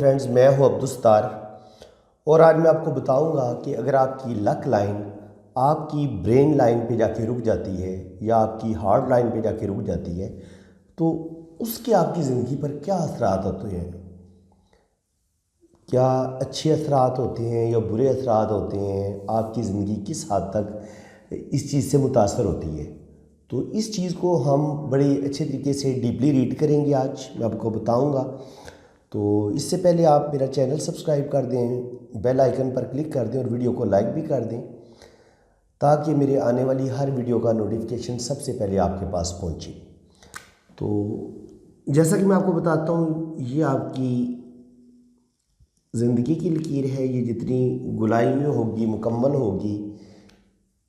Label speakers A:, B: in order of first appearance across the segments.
A: Friends, میں ہوں عبدالستار اور آج میں آپ کو بتاؤں گا کہ اگر آپ کی لک لائن آپ کی برین لائن پہ جا کے رک جاتی ہے یا آپ کی ہارٹ لائن پہ جا کے رک جاتی ہے تو اس کے آپ کی زندگی پر کیا اثرات ہوتے ہیں، کیا اچھے اثرات ہوتے ہیں یا برے اثرات ہوتے ہیں، آپ کی زندگی کس حد تک اس چیز سے متاثر ہوتی ہے۔ تو اس چیز کو ہم بڑے اچھے طریقے سے ڈیپلی ریڈ کریں گے، آج میں آپ کو بتاؤں گا۔ تو اس سے پہلے آپ میرا چینل سبسکرائب کر دیں، بیل آئیکن پر کلک کر دیں اور ویڈیو کو لائک بھی کر دیں تاکہ میرے آنے والی ہر ویڈیو کا نوٹیفیکیشن سب سے پہلے آپ کے پاس پہنچے۔ تو جیسا کہ میں آپ کو بتاتا ہوں، یہ آپ کی زندگی کی لکیر ہے، یہ جتنی گلائی میں ہوگی، مکمل ہوگی،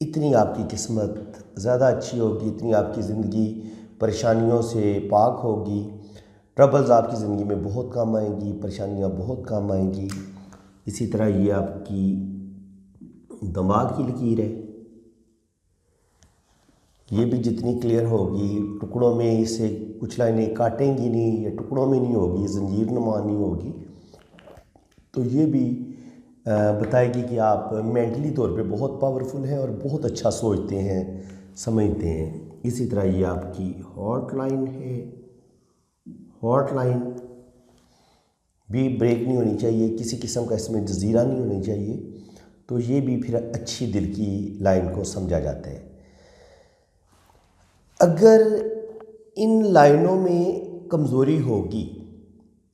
A: اتنی آپ کی قسمت زیادہ اچھی ہوگی، اتنی آپ کی زندگی پریشانیوں سے پاک ہوگی، ٹربلز آپ کی زندگی میں بہت کام آئیں گی، پریشانیاں بہت کام آئیں گی۔ اسی طرح یہ آپ کی دماغ کی لکیر ہے، یہ بھی جتنی کلیئر ہوگی، ٹکڑوں میں اسے کچھ لائنیں کاٹیں گی نہیں یا ٹکڑوں میں نہیں ہوگی، زنجیر نما نہیں ہوگی، تو یہ بھی بتائے گی کہ آپ مینٹلی طور پہ بہت پاورفل ہیں اور بہت اچھا سوچتے ہیں، سمجھتے ہیں۔ اسی طرح یہ آپ کی ہارٹ لائن ہے، ہارٹ لائن بھی بریک نہیں ہونی چاہیے، کسی قسم کا اس میں جزیرہ نہیں ہونی چاہیے، تو یہ بھی پھر اچھی دل کی لائن کو سمجھا جاتا ہے۔ اگر ان لائنوں میں کمزوری ہوگی،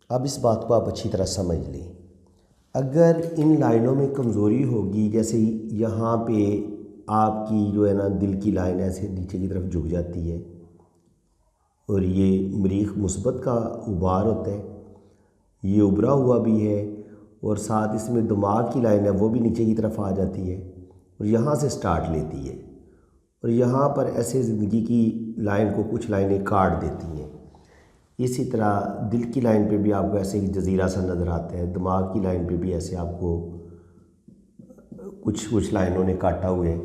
A: اب اس بات کو آپ اچھی طرح سمجھ لیں، اگر ان لائنوں میں کمزوری ہوگی، جیسے یہاں پہ آپ کی جو ہے نا دل کی لائن ایسے نیچے کی طرف جھک جاتی ہے اور یہ مریخ مثبت کا ابھار ہوتا ہے، یہ ابھرا ہوا بھی ہے، اور ساتھ اس میں دماغ کی لائن ہے وہ بھی نیچے کی طرف آ جاتی ہے اور یہاں سے سٹارٹ لیتی ہے، اور یہاں پر ایسے زندگی کی لائن کو کچھ لائنیں کاٹ دیتی ہیں۔ اسی طرح دل کی لائن پہ بھی آپ کو ایسے ہی جزیرہ سا نظر آتا ہے، دماغ کی لائن پہ بھی ایسے آپ کو کچھ لائنوں نے کاٹا ہوا ہے،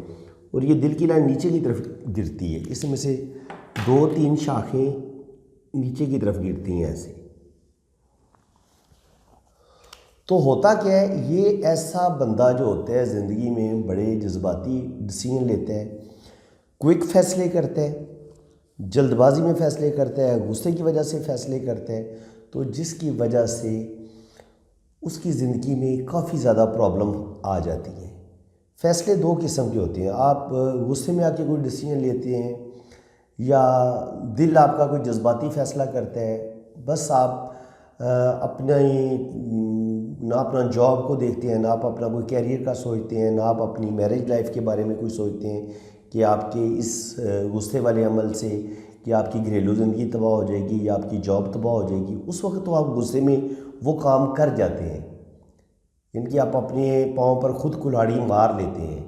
A: اور یہ دل کی لائن نیچے کی طرف گرتی ہے، اس میں سے 2-3 شاخیں نیچے کی طرف گرتی ہیں ایسے۔ تو ہوتا کیا ہے، یہ ایسا بندہ جو ہوتا ہے زندگی میں بڑے جذباتی ڈیسیژن لیتا ہے، کوئک فیصلے کرتا ہے، جلد بازی میں فیصلے کرتا ہے، غصے کی وجہ سے فیصلے کرتا ہے، تو جس کی وجہ سے اس کی زندگی میں کافی زیادہ پرابلم آ جاتی ہیں۔ فیصلے 2 قسم کے ہوتے ہیں، آپ غصے میں آ کے کوئی ڈیسیژن لیتے ہیں یا دل آپ کا کوئی جذباتی فیصلہ کرتا ہے، بس آپ نہ اپنا جاب کو دیکھتے ہیں، نہ آپ اپنا کوئی کیریئر کا سوچتے ہیں، نہ آپ اپنی میرج لائف کے بارے میں کوئی سوچتے ہیں کہ آپ کے اس غصے والے عمل سے کہ آپ کی گھریلو زندگی تباہ ہو جائے گی یا آپ کی جاب تباہ ہو جائے گی۔ اس وقت تو آپ غصے میں وہ کام کر جاتے ہیں، یعنی کہ آپ اپنے پاؤں پر خود کلہاڑی مار لیتے ہیں،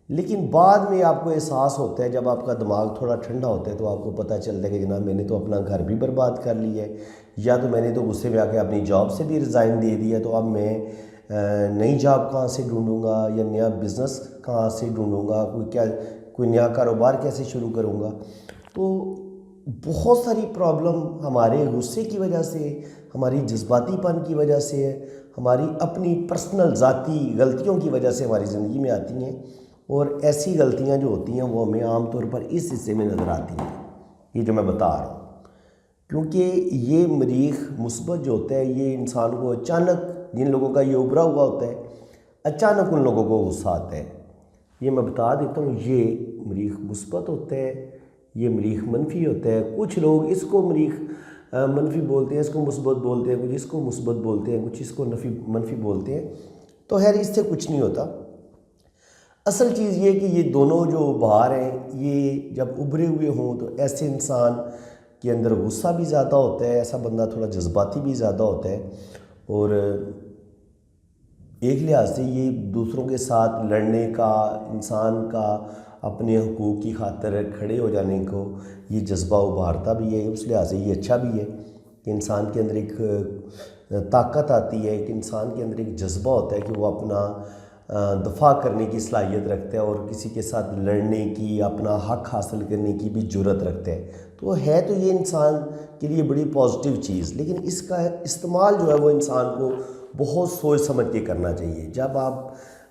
A: لیکن بعد میں آپ کو احساس ہوتا ہے، جب آپ کا دماغ تھوڑا ٹھنڈا ہوتا ہے تو آپ کو پتہ چلتا ہے کہ جناب میں نے تو اپنا گھر بھی برباد کر لیا ہے، یا تو میں نے تو غصے میں آ کے اپنی جاب سے بھی ریزائن دے دیا، تو اب میں نئی جاب کہاں سے ڈھونڈوں گا یا نیا بزنس کہاں سے ڈھونڈوں گا، کوئی نیا کاروبار کیسے شروع کروں گا۔ تو بہت ساری پرابلم ہمارے غصے کی وجہ سے، ہماری جذباتی پن کی وجہ سے، ہماری اپنی پرسنل ذاتی غلطیوں کی وجہ سے ہماری زندگی میں آتی ہیں، اور ایسی غلطیاں جو ہوتی ہیں وہ ہمیں عام طور پر اس حصے میں نظر آتی ہیں، یہ جو میں بتا رہا ہوں، کیونکہ یہ مریخ مثبت جو ہوتا ہے یہ انسان کو اچانک، جن لوگوں کا یہ ابھرا ہوا ہوتا ہے، اچانک ان لوگوں کو غصہ آتا ہے۔ یہ میں بتا دیتا ہوں، یہ مریخ مثبت ہوتا ہے، یہ مریخ منفی ہوتا ہے۔ کچھ لوگ اس کو مریخ منفی بولتے ہیں، اس کو مثبت بولتے ہیں، کچھ اس کو مثبت بولتے ہیں، کچھ اس کو منفی بولتے ہیں، تو خیر اس سے کچھ نہیں ہوتا۔ اصل چیز یہ کہ یہ دونوں جو بہار ہیں یہ جب ابھرے ہوئے ہوں تو ایسے انسان کے اندر غصہ بھی زیادہ ہوتا ہے، ایسا بندہ تھوڑا جذباتی بھی زیادہ ہوتا ہے، اور ایک لحاظ سے یہ دوسروں کے ساتھ لڑنے کا، انسان کا اپنے حقوق کی خاطر کھڑے ہو جانے کو یہ جذبہ ابھارتا بھی ہے، اس لحاظ سے یہ اچھا بھی ہے کہ انسان کے اندر ایک طاقت آتی ہے، ایک انسان کے اندر ایک جذبہ ہوتا ہے کہ وہ اپنا دفاع کرنے کی صلاحیت رکھتا ہے اور کسی کے ساتھ لڑنے کی، اپنا حق حاصل کرنے کی بھی جرات رکھتا ہے، تو تو ہے تو یہ انسان کے لیے بڑی پازیٹیو چیز، لیکن اس کا استعمال جو ہے وہ انسان کو بہت سوچ سمجھ کے کرنا چاہیے۔ جب آپ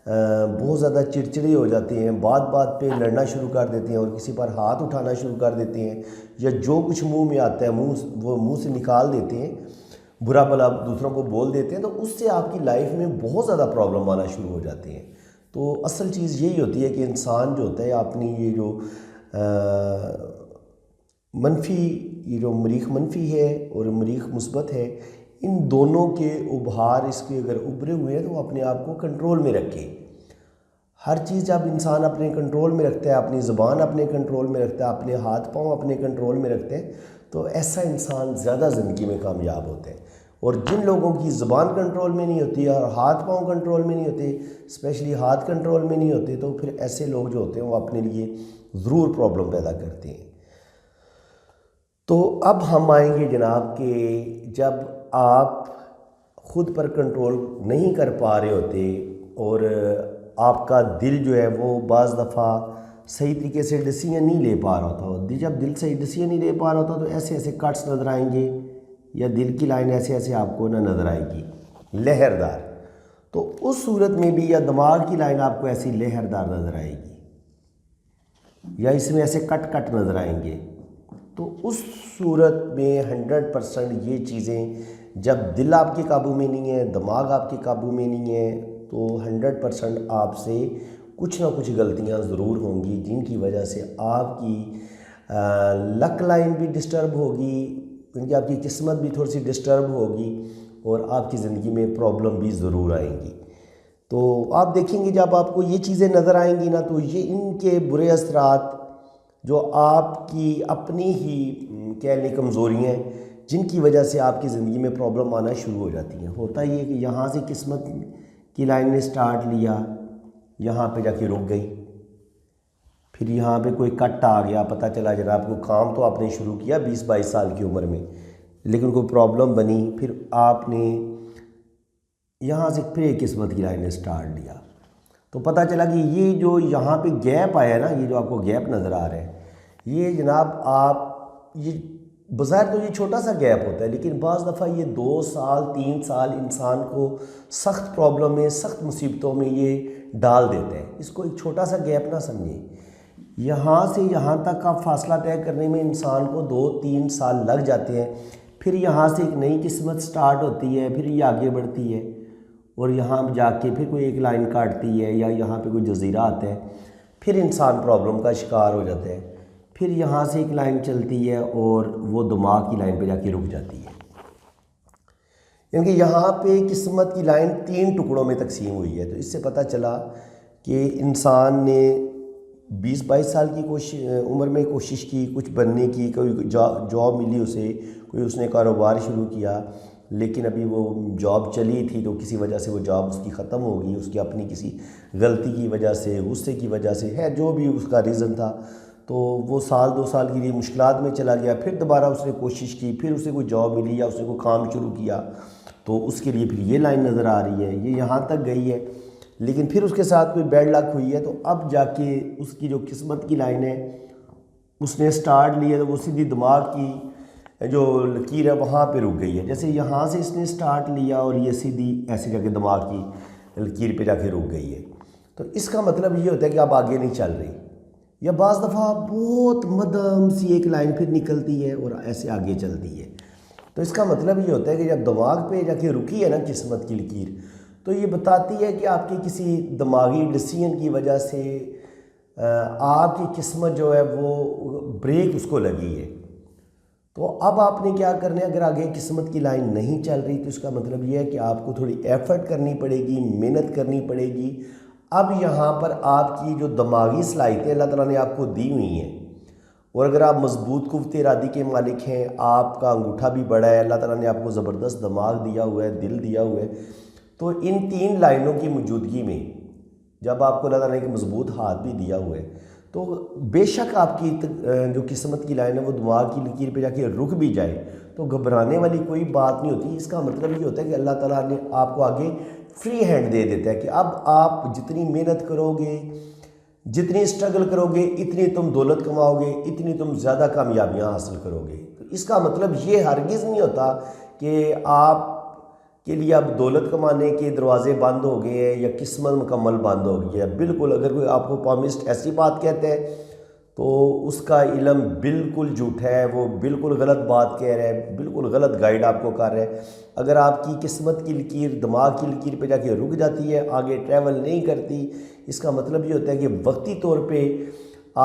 A: بہت زیادہ چڑچڑے ہو جاتے ہیں، بات بات پہ لڑنا شروع کر دیتے ہیں اور کسی پر ہاتھ اٹھانا شروع کر دیتے ہیں، یا جو کچھ منہ میں آتا ہے وہ منہ سے نکال دیتے ہیں، برا بھلا دوسروں کو بول دیتے ہیں، تو اس سے آپ کی لائف میں بہت زیادہ پرابلم آنا شروع ہو جاتے ہیں۔ تو اصل چیز یہی ہوتی ہے کہ انسان جو ہوتا ہے اپنی یہ جو منفی، یہ جو مریخ منفی ہے اور مریخ مثبت ہے، ان دونوں کے ابھار اس کے اگر ابھرے ہوئے ہیں تو وہ اپنے آپ کو کنٹرول میں رکھے۔ ہر چیز جب انسان اپنے کنٹرول میں رکھتا ہے، اپنی زبان اپنے کنٹرول میں رکھتا ہے، اپنے ہاتھ پاؤں اپنے کنٹرول میں رکھتے ہیں، تو ایسا انسان زیادہ زندگی میں کامیاب ہوتا ہے۔ اور جن لوگوں کی زبان کنٹرول میں نہیں ہوتی اور ہاتھ پاؤں کنٹرول میں نہیں ہوتے، اسپیشلی ہاتھ کنٹرول میں نہیں ہوتے، تو پھر ایسے لوگ جو ہوتے ہیں وہ اپنے لیے ضرور پرابلم پیدا کرتے ہیں۔ تو اب ہم آئیں گے جناب کہ جب آپ خود پر کنٹرول نہیں کر پا رہے ہوتے اور آپ کا دل جو ہے وہ بعض دفعہ صحیح طریقے سے ڈیسیژن نہیں لے پا رہا ہوتا، جب دل صحیح ڈیسیژن نہیں لے پا رہا ہوتا تو ایسے ایسے کٹس نظر آئیں گے، یا دل کی لائن ایسے ایسے آپ کو نہ نظر آئے گی لہردار، تو اس صورت میں بھی یا دماغ کی لائن آپ کو ایسی لہردار نظر آئے گی، یا اس میں ایسے کٹ کٹ نظر آئیں گے، تو اس صورت میں 100% یہ چیزیں جب دل آپ کے قابو میں نہیں ہے، دماغ آپ کے قابو میں نہیں ہے، تو 100% آپ سے کچھ نہ کچھ غلطیاں ضرور ہوں گی، جن کی وجہ سے آپ کی لک لائن بھی ڈسٹرب ہوگی، کیونکہ آپ کی قسمت بھی تھوڑی سی ڈسٹرب ہوگی، اور آپ کی زندگی میں پرابلم بھی ضرور آئیں گی۔ تو آپ دیکھیں گے جب آپ کو یہ چیزیں نظر آئیں گی نا، تو یہ ان کے برے اثرات جو آپ کی اپنی ہی کہہ لیں کمزوریاں ہیں، جن کی وجہ سے آپ کی زندگی میں پرابلم آنا شروع ہو جاتی ہیں۔ ہوتا یہ کہ یہاں سے قسمت کی لائن نے سٹارٹ لیا، یہاں پہ جا کے رک گئی، پھر یہاں پہ کوئی کٹ آ گیا، پتہ چلا جناب کو کام تو آپ نے شروع کیا 20-22 سال کی عمر میں، لیکن کوئی پرابلم بنی، پھر آپ نے یہاں سے پھر ایک قسمت کی لائن نے سٹارٹ لیا، تو پتہ چلا کہ یہ جو یہاں پہ گیپ آیا نا، یہ جو آپ کو گیپ نظر آ رہا ہے، یہ جناب آپ یہ بظاہر تو یہ چھوٹا سا گیپ ہوتا ہے، لیکن بعض دفعہ یہ 2 سال 3 سال انسان کو سخت پرابلم میں، سخت مصیبتوں میں یہ ڈال دیتا ہے۔ اس کو ایک چھوٹا سا گیپ نہ سمجھیں، یہاں سے یہاں تک کا فاصلہ طے کرنے میں انسان کو 2-3 سال لگ جاتے ہیں، پھر یہاں سے ایک نئی قسمت سٹارٹ ہوتی ہے، پھر یہ آگے بڑھتی ہے، اور یہاں جا کے پھر کوئی ایک لائن کاٹتی ہے، یا یہاں پہ کوئی جزیرہ آتا ہے، پھر انسان پرابلم کا شکار ہو جاتا ہے، پھر یہاں سے ایک لائن چلتی ہے اور وہ دماغ کی لائن پہ جا کے رک جاتی ہے۔ کیونکہ یہاں پہ قسمت کی لائن 3 ٹکڑوں میں تقسیم ہوئی ہے، تو اس سے پتہ چلا کہ انسان نے 20-22 سال کی عمر میں کوشش کی کچھ بننے کی، کوئی جاب ملی اسے، کوئی اس نے کاروبار شروع کیا، لیکن ابھی وہ جاب چلی تھی تو کسی وجہ سے وہ جاب اس کی ختم ہو گئی، اس کی اپنی کسی غلطی کی وجہ سے، غصے کی وجہ سے ہے، جو بھی اس کا ریزن تھا، تو وہ 1-2 سال کے لیے مشکلات میں چلا گیا۔ پھر دوبارہ اس نے کوشش کی، پھر اسے کوئی جاب ملی یا اس نے کوئی کام شروع کیا، تو اس کے لیے پھر یہ لائن نظر آ رہی ہے، یہ یہاں تک گئی ہے، لیکن پھر اس کے ساتھ کوئی بیڈ لک ہوئی ہے، تو اب جا کے اس کی جو قسمت کی لائن ہے اس نے سٹارٹ لی ہے، تو وہ سیدھی دماغ کی جو لکیر ہے وہاں پہ رک گئی ہے۔ جیسے یہاں سے اس نے سٹارٹ لیا اور یہ سیدھی ایسے جا کے دماغ کی لکیر پہ جا کے رک گئی ہے، تو اس کا مطلب یہ ہوتا ہے کہ آپ آگے نہیں چل رہی، یا بعض دفعہ بہت مدھم سی ایک لائن پھر نکلتی ہے اور ایسے آگے چلتی ہے، تو اس کا مطلب یہ ہوتا ہے کہ جب دماغ پہ جا کے رکی ہے نا قسمت کی لکیر، تو یہ بتاتی ہے کہ آپ کی کسی دماغی ڈیسیژن کی وجہ سے آپ کی قسمت جو ہے وہ بریک اس کو لگی ہے۔ تو اب آپ نے کیا کرنا ہے، اگر آگے قسمت کی لائن نہیں چل رہی تو اس کا مطلب یہ ہے کہ آپ کو تھوڑی ایفرٹ کرنی پڑے گی، محنت کرنی پڑے گی۔ اب یہاں پر آپ کی جو دماغی صلاحیتیں اللہ تعالیٰ نے آپ کو دی ہوئی ہیں، اور اگر آپ مضبوط قوت ارادی کے مالک ہیں، آپ کا انگوٹھا بھی بڑا ہے، اللہ تعالیٰ نے آپ کو زبردست دماغ دیا ہوا ہے، دل دیا ہوا ہے، تو ان 3 لائنوں کی موجودگی میں جب آپ کو اللہ تعالیٰ نے ایک مضبوط ہاتھ بھی دیا ہوا ہے، تو بے شک آپ کی جو قسمت کی لائن ہے وہ دماغ کی لکیر پہ جا کے رک بھی جائے تو گھبرانے والی کوئی بات نہیں ہوتی۔ اس کا مطلب یہ ہوتا ہے کہ اللہ تعالیٰ نے آپ کو آگے فری ہینڈ دے دیتا ہے کہ اب آپ جتنی محنت کرو گے، جتنی اسٹرگل کرو گے اتنی تم دولت کماؤ گے، اتنی تم زیادہ کامیابیاں حاصل کرو گے۔ تو اس کا مطلب یہ ہرگز نہیں ہوتا کہ آپ کے لیے اب دولت کمانے کے دروازے بند ہو گئے ہیں یا قسمت مکمل بند ہو گئی ہے۔ بالکل، اگر کوئی آپ کو پامسٹ ایسی بات کہتے ہیں تو اس کا علم بالکل جھوٹا ہے، وہ بالکل غلط بات کہہ رہا ہے، بالکل غلط گائیڈ آپ کو کر رہا ہے۔ اگر آپ کی قسمت کی لکیر دماغ کی لکیر پہ جا کے رک جاتی ہے، آگے ٹریول نہیں کرتی، اس کا مطلب یہ ہوتا ہے کہ وقتی طور پہ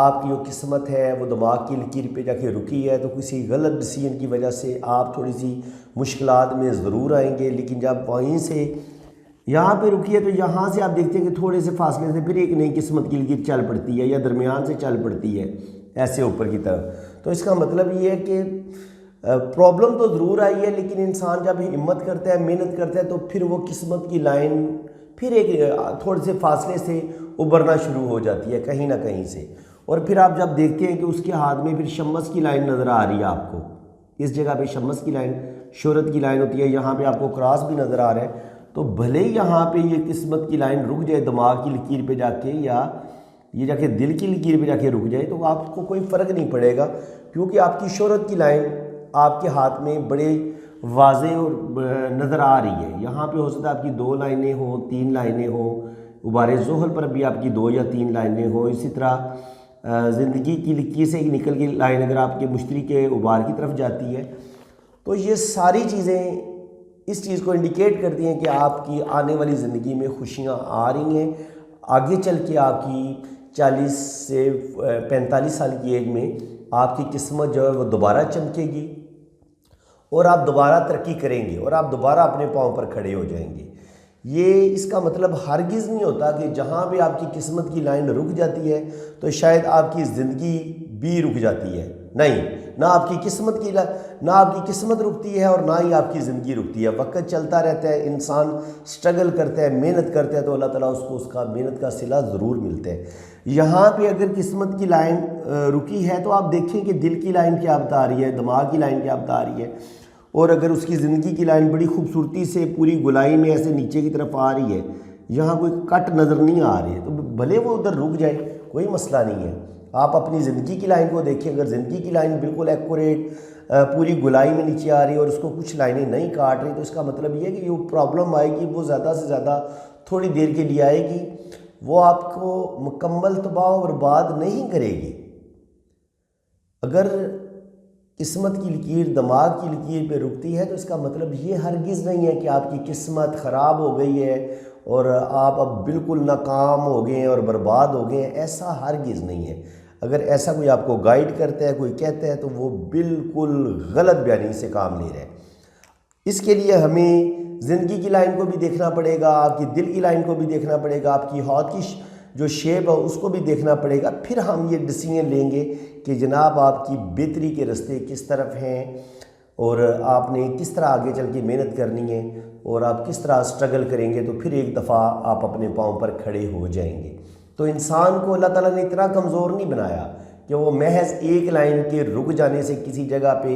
A: آپ کی جو قسمت ہے وہ دماغ کی لکیر پہ جا کے رکی ہے، تو کسی غلط ڈیسیژن کی وجہ سے آپ تھوڑی سی مشکلات میں ضرور آئیں گے، لیکن جب وہیں سے یہاں پہ رکی ہے تو یہاں سے آپ دیکھتے ہیں کہ تھوڑے سے فاصلے سے پھر ایک نئی قسمت کی لکیر چل پڑتی ہے یا درمیان سے چل پڑتی ہے ایسے اوپر کی طرف۔ تو اس کا مطلب یہ ہے کہ پرابلم تو ضرور آئی ہے، لیکن انسان جب ہمت کرتا ہے، محنت کرتا ہے، تو پھر وہ قسمت کی لائن پھر ایک تھوڑے سے فاصلے سے ابھرنا شروع ہو جاتی ہے کہیں نہ کہیں سے، اور پھر آپ جب دیکھتے ہیں کہ اس کے ہاتھ میں پھر شمس کی لائن نظر آ رہی ہے آپ کو، اس جگہ پہ شمس کی لائن شہرت کی لائن ہوتی ہے، یہاں پہ آپ کو کراس بھی نظر آ رہا ہے، تو بھلے ہی یہاں پہ یہ قسمت کی لائن رک جائے دماغ کی لکیر پہ جا کے، یا یہ جا کے دل کی لکیر پہ جا کے رک جائے، تو آپ کو کوئی فرق نہیں پڑے گا، کیونکہ آپ کی شہرت کی لائن آپ کے ہاتھ میں بڑے واضح اور نظر آ رہی ہے۔ یہاں پہ ہو سکتا ہے آپ کی 2 لائنیں ہوں، 3 لائنیں ہوں، غبار زحل پر بھی آپ کی 2 یا 3 لائنیں ہوں، اسی طرح زندگی کی لکیر سے نکل کے لائن اگر آپ کے مشتری کے غبار کی طرف جاتی ہے، تو یہ ساری چیزیں اس چیز کو انڈیکیٹ کرتی ہیں کہ آپ کی آنے والی زندگی میں خوشیاں آ رہی ہیں، آگے چل کے آپ کی 40 سے 45 سال کی ایج میں آپ کی قسمت جو ہے وہ دوبارہ چمکے گی، اور آپ دوبارہ ترقی کریں گے، اور آپ دوبارہ اپنے پاؤں پر کھڑے ہو جائیں گے۔ یہ اس کا مطلب ہرگز نہیں ہوتا کہ جہاں بھی آپ کی قسمت کی لائن رک جاتی ہے تو شاید آپ کی زندگی بھی رک جاتی ہے، نہیں، نہ آپ کی قسمت رکتی ہے اور نہ ہی آپ کی زندگی رکتی ہے۔ وقت چلتا رہتا ہے، انسان سٹرگل کرتا ہے، محنت کرتا ہے، تو اللہ تعالیٰ اس کو اس کا محنت کا صلہ ضرور ملتا ہے۔ یہاں پہ اگر قسمت کی لائن رکی ہے تو آپ دیکھیں کہ دل کی لائن کیا بتا رہی ہے، دماغ کی لائن کیا بتا رہی ہے، اور اگر اس کی زندگی کی لائن بڑی خوبصورتی سے پوری گلائی میں ایسے نیچے کی طرف آ رہی ہے، یہاں کوئی کٹ نظر نہیں آ رہی ہے، تو بھلے وہ ادھر رک جائے، کوئی مسئلہ نہیں ہے۔ آپ اپنی زندگی کی لائن کو دیکھیں، اگر زندگی کی لائن بالکل ایکوریٹ پوری گلائی میں نیچے آ رہی ہے اور اس کو کچھ لائنیں نہیں کاٹ رہی، تو اس کا مطلب یہ ہے کہ جو پرابلم آئے گی وہ زیادہ سے زیادہ تھوڑی دیر کے لیے آئے گی، وہ آپ کو مکمل تباہ و برباد نہیں کرے گی۔ اگر قسمت کی لکیر دماغ کی لکیر پہ رکتی ہے تو اس کا مطلب یہ ہرگز نہیں ہے کہ آپ کی قسمت خراب ہو گئی ہے اور آپ اب بالکل ناکام ہو گئے ہیں اور برباد ہو گئے ہیں، ایسا ہرگز نہیں ہے۔ اگر ایسا کوئی آپ کو گائیڈ کرتا ہے، کوئی کہتا ہے، تو وہ بالکل غلط بیانی سے کام لے رہا ہے۔ اس کے لیے ہمیں زندگی کی لائن کو بھی دیکھنا پڑے گا، آپ کی دل کی لائن کو بھی دیکھنا پڑے گا، آپ کی ہاتھ کی جو شیپ ہے اس کو بھی دیکھنا پڑے گا، پھر ہم یہ ڈیسیژن لیں گے کہ جناب آپ کی بہتری کے راستے کس طرف ہیں، اور آپ نے کس طرح آگے چل کے محنت کرنی ہے، اور آپ کس طرح سٹرگل کریں گے تو پھر ایک دفعہ آپ اپنے پاؤں پر کھڑے ہو جائیں گے۔ تو انسان کو اللہ تعالیٰ نے اتنا کمزور نہیں بنایا کہ وہ محض ایک لائن کے رک جانے سے کسی جگہ پہ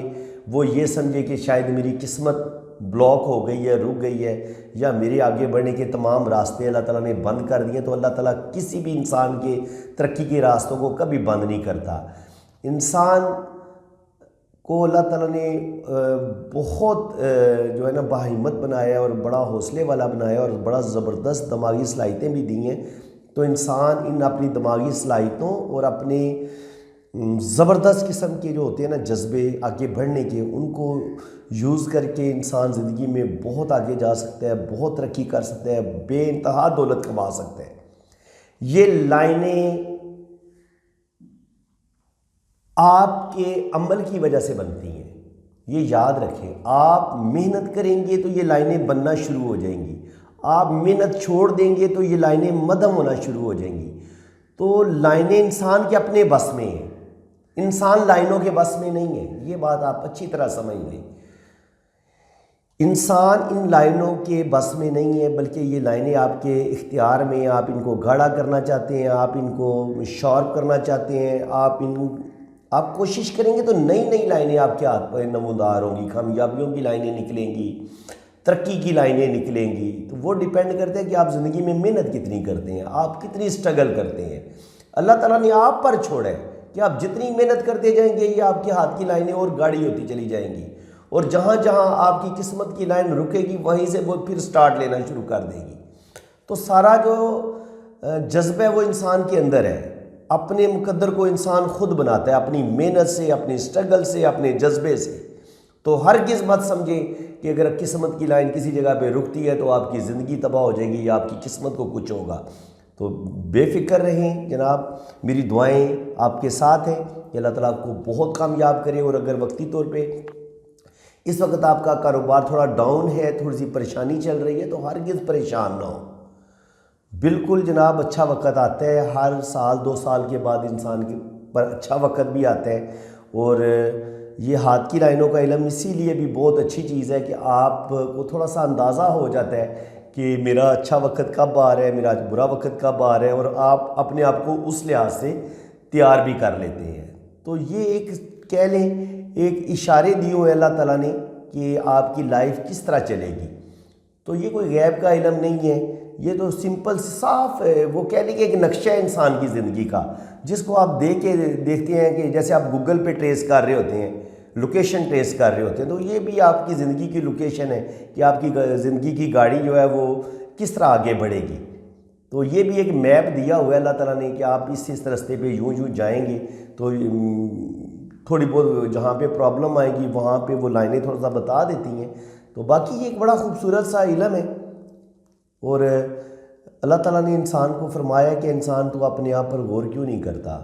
A: وہ یہ سمجھے کہ شاید میری قسمت بلاک ہو گئی ہے، رک گئی ہے، یا میرے آگے بڑھنے کے تمام راستے اللہ تعالیٰ نے بند کر دیے۔ تو اللہ تعالیٰ کسی بھی انسان کے ترقی کے راستوں کو کبھی بند نہیں کرتا۔ انسان کو اللہ تعالیٰ نے بہت جو ہے نا باہمت بنایا اور بڑا حوصلے والا بنایا اور بڑا زبردست دماغی صلاحیتیں بھی دی ہیں۔ تو انسان ان اپنی دماغی صلاحیتوں اور اپنے زبردست قسم کے جو ہوتے ہیں نا جذبے آگے بڑھنے کے، ان کو یوز کر کے انسان زندگی میں بہت آگے جا سکتا ہے، بہت ترقی کر سکتا ہے، بے انتہا دولت کما سکتا ہے۔ یہ لائنیں آپ کے عمل کی وجہ سے بنتی ہیں، یہ یاد رکھیں۔ آپ محنت کریں گے تو یہ لائنیں بننا شروع ہو جائیں گی، آپ محنت چھوڑ دیں گے تو یہ لائنیں مدھم ہونا شروع ہو جائیں گی۔ تو لائنیں انسان کے اپنے بس میں ہیں، انسان لائنوں کے بس میں نہیں ہے، یہ بات آپ اچھی طرح سمجھ لیں۔ انسان ان لائنوں کے بس میں نہیں ہے، بلکہ یہ لائنیں آپ کے اختیار میں، آپ ان کو گاڑھا کرنا چاہتے ہیں، آپ ان کو شارپ کرنا چاہتے ہیں، آپ کوشش کریں گے تو نئی نئی لائنیں آپ کے ہاتھ پر نمودار ہوں گی، کامیابیوں کی لائنیں نکلیں گی، ترقی کی لائنیں نکلیں گی۔ تو وہ ڈیپینڈ کرتے ہیں کہ آپ زندگی میں محنت کتنی کرتے ہیں، آپ کتنی سٹرگل کرتے ہیں۔ اللہ تعالیٰ نے آپ پر چھوڑا ہے کہ آپ جتنی محنت کرتے جائیں گے یہ آپ کے ہاتھ کی لائنیں اور گاڑی ہوتی چلی جائیں گی، اور جہاں جہاں آپ کی قسمت کی لائن رکے گی وہیں سے وہ پھر سٹارٹ لینا شروع کر دے گی۔ تو سارا جو جذبہ وہ انسان کے اندر ہے، اپنے مقدر کو انسان خود بناتا ہے، اپنی محنت سے، اپنی سٹرگل سے، اپنے جذبے سے۔ تو ہرگز مت سمجھیں کہ اگر قسمت کی لائن کسی جگہ پہ رکتی ہے تو آپ کی زندگی تباہ ہو جائے گی یا آپ کی قسمت کو کچھ ہوگا۔ تو بے فکر رہیں جناب، میری دعائیں آپ کے ساتھ ہیں کہ اللہ تعالیٰ آپ کو بہت کامیاب کرے۔ اور اگر وقتی طور پہ اس وقت آپ کا کاروبار تھوڑا ڈاؤن ہے، تھوڑی سی پریشانی چل رہی ہے، تو ہرگز پریشان نہ ہو۔ بالکل جناب، اچھا وقت آتا ہے، ہر سال 2 سال کے بعد انسان کے پر اچھا وقت بھی آتا ہے۔ اور یہ ہاتھ کی لائنوں کا علم اسی لیے بھی بہت اچھی چیز ہے کہ آپ کو تھوڑا سا اندازہ ہو جاتا ہے کہ میرا اچھا وقت کب آ رہا ہے، میرا برا وقت کب آ رہا ہے، اور آپ اپنے آپ کو اس لحاظ سے تیار بھی کر لیتے ہیں۔ تو یہ ایک کہہ لیں ایک اشارے دیے ہوئے اللہ تعالیٰ نے کہ آپ کی لائف کس طرح چلے گی۔ تو یہ کوئی غیب کا علم نہیں ہے، یہ تو سمپل صاف وہ کہہ لیں کہ ایک نقشہ ہے انسان کی زندگی کا، جس کو آپ دیکھتے ہیں کہ جیسے آپ گوگل پہ ٹریس کر رہے ہوتے ہیں، لوکیشن ٹریس کر رہے ہوتے ہیں، تو یہ بھی آپ کی زندگی کی لوکیشن ہے کہ آپ کی زندگی کی گاڑی جو ہے وہ کس طرح آگے بڑھے گی۔ تو یہ بھی ایک میپ دیا ہوا ہے اللہ تعالیٰ نے کہ آپ اس رستے پہ یوں جائیں گے تو تھوڑی بہت جہاں پہ پرابلم آئے گی وہاں پہ وہ لائنیں تھوڑا سا بتا دیتی ہیں۔ تو باقی یہ ایک بڑا خوبصورت سا علم ہے، اور اللہ تعالیٰ نے انسان کو فرمایا کہ انسان تو اپنے آپ پر غور کیوں نہیں کرتا۔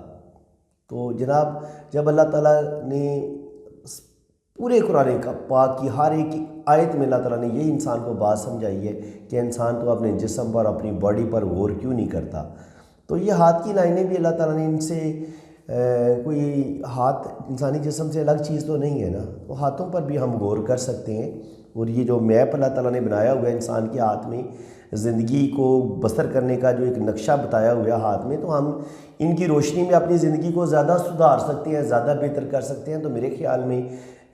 A: تو جناب، جب اللہ تعالیٰ نے پورے قرآن پاک کی ہر ایک آیت میں اللہ تعالیٰ نے یہی انسان کو بات سمجھائی ہے کہ انسان تو اپنے جسم پر، اپنی باڈی پر غور کیوں نہیں کرتا۔ تو یہ ہاتھ کی لائنیں بھی اللہ تعالیٰ نے ان سے کوئی ہاتھ انسانی جسم سے الگ چیز تو نہیں ہے نا، تو ہاتھوں پر بھی ہم غور کر سکتے ہیں۔ اور یہ جو میپ اللہ تعالیٰ نے بنایا ہوا ہے انسان کے ہاتھ میں، زندگی کو بسر کرنے کا جو ایک نقشہ بتایا ہوا ہے ہاتھ میں، تو ہم ان کی روشنی میں اپنی زندگی کو زیادہ سدھار سکتے ہیں، زیادہ بہتر کر سکتے ہیں۔ تو میرے خیال میں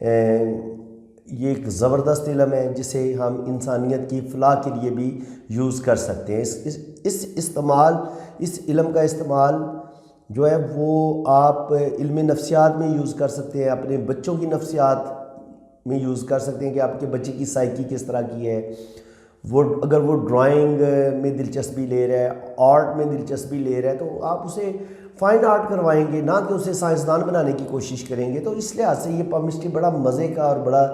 A: یہ ایک زبردست علم ہے جسے ہم انسانیت کی فلاح کے لیے بھی یوز کر سکتے ہیں۔ اس علم کا استعمال جو ہے وہ آپ علم نفسیات میں یوز کر سکتے ہیں، اپنے بچوں کی نفسیات میں یوز کر سکتے ہیں کہ آپ کے بچے کی سائیکی کس طرح کی ہے، اگر وہ ڈرائنگ میں دلچسپی لے رہا ہے، آرٹ میں دلچسپی لے رہا ہے، تو آپ اسے فائن آرٹ کروائیں گے، نہ کہ اسے سائنسدان بنانے کی کوشش کریں گے۔ تو اس لحاظ سے یہ پامسٹری بڑا مزے کا اور بڑا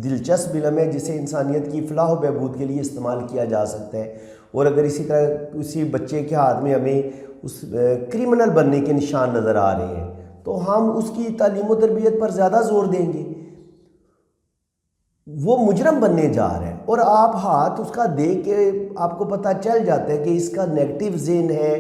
A: دلچسپ علم ہے جسے انسانیت کی فلاح و بہبود کے لیے استعمال کیا جا سکتا ہے۔ اور اگر اسی طرح کسی بچے کے ہاتھ میں ہمیں اس کرمنل بننے کے نشان نظر آ رہے ہیں تو ہم اس کی تعلیم و تربیت پر زیادہ زور دیں گے، وہ مجرم بننے جا رہا ہے، اور آپ ہاتھ اس کا دیکھ کے آپ کو پتہ چل جاتا ہے کہ اس کا نیگیٹو ذہن ہے،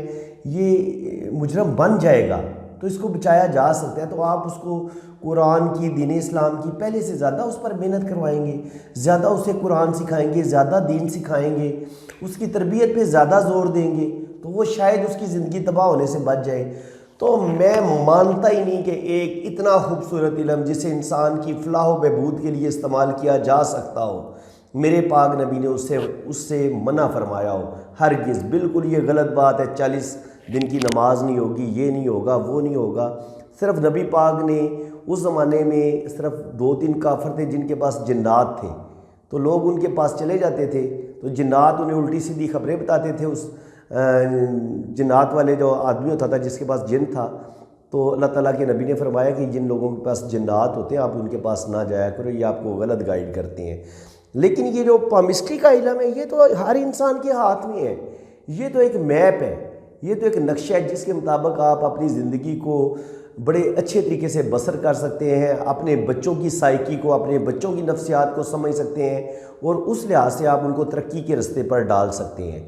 A: یہ مجرم بن جائے گا، تو اس کو بچایا جا سکتا ہے۔ تو آپ اس کو قرآن کی، دین اسلام کی پہلے سے زیادہ اس پر محنت کروائیں گے، زیادہ اسے قرآن سکھائیں گے، زیادہ دین سکھائیں گے، اس کی تربیت پہ زیادہ زور دیں گے، تو وہ شاید اس کی زندگی تباہ ہونے سے بچ جائے۔ تو میں مانتا ہی نہیں کہ ایک اتنا خوبصورت علم جسے انسان کی فلاح و بہبود کے لیے استعمال کیا جا سکتا ہو، میرے پاک نبی نے اس سے منع فرمایا ہو۔ ہرگز، بالکل یہ غلط بات ہے، 40 دن کی نماز نہیں ہوگی، یہ نہیں ہوگا، وہ نہیں ہوگا۔ صرف نبی پاک نے اس زمانے میں صرف 2-3 کافر تھے جن کے پاس جنات تھے، تو لوگ ان کے پاس چلے جاتے تھے تو جنات انہیں الٹی سیدھی خبریں بتاتے تھے۔ اس جنات والے جو آدمی ہوتا تھا جس کے پاس جن تھا، تو اللہ تعالیٰ کے نبی نے فرمایا کہ جن لوگوں کے پاس جنات ہوتے ہیں آپ ان کے پاس نہ جایا کرو، یہ آپ کو غلط گائیڈ کرتے ہیں۔ لیکن یہ جو پامسٹری کا علم ہے یہ تو ہر انسان کے ہاتھ میں ہے، یہ تو ایک میپ ہے، یہ تو ایک نقشہ ہے جس کے مطابق آپ اپنی زندگی کو بڑے اچھے طریقے سے بسر کر سکتے ہیں، اپنے بچوں کی سائیکی کو، اپنے بچوں کی نفسیات کو سمجھ سکتے ہیں، اور اس لحاظ سے آپ ان کو ترقی کے رستے پر ڈال سکتے ہیں۔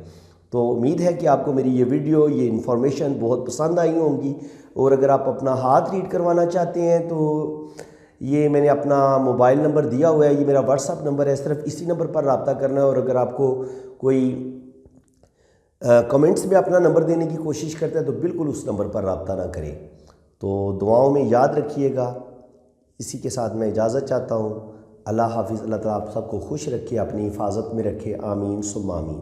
A: تو امید ہے کہ آپ کو میری یہ ویڈیو، یہ انفارمیشن بہت پسند آئی ہوں گی، اور اگر آپ اپنا ہاتھ ریڈ کروانا چاہتے ہیں تو یہ میں نے اپنا موبائل نمبر دیا ہوا ہے، یہ میرا واٹس ایپ نمبر ہے، صرف اسی نمبر پر رابطہ کرنا ہے۔ اور اگر آپ کو کوئی کمنٹس میں اپنا نمبر دینے کی کوشش کرتے ہیں تو بالکل اس نمبر پر رابطہ نہ کریں۔ تو دعاؤں میں یاد رکھیے گا۔ اسی کے ساتھ میں اجازت چاہتا ہوں۔ اللہ حافظ۔ اللہ تعالیٰ آپ سب کو خوش رکھے، اپنی حفاظت میں رکھے، آمین ثم آمین۔